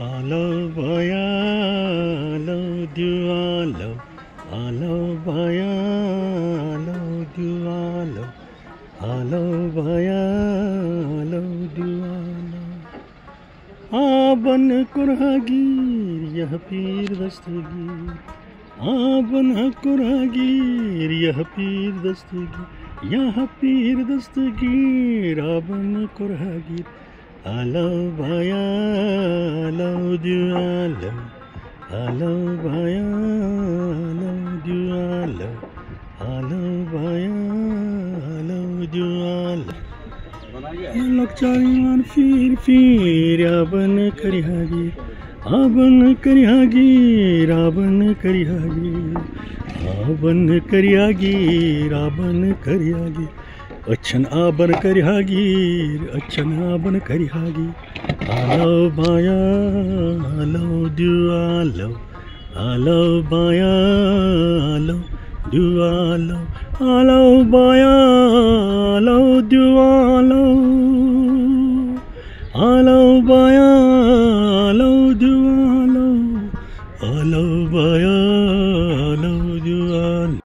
आलो भया आलो दुआलो आलो भया आलो दुआलो आलो भया आलो दुआलो आबन कुरहागीर यह पीर दस्तगीर आबन कुरहागीर यह पीर दस्तगीर यह पीर दस्तगीर आबन कुरहागीर आलो भया आलो दुआलो आलो भया आलो दुआलो आलो भया आलो दुआलो लकचारिमान फिर आबन करिहागीर आबन करिहागीर आबन करिहागीर आबन करिहागीर आबन करिहागीर अच्छन आबन करिहागीर अच्छन आबन करिहागीर आलो भया आलो दुआलो आलो भया आलो दुआलो आलो भया आलो दुआलो आलो भया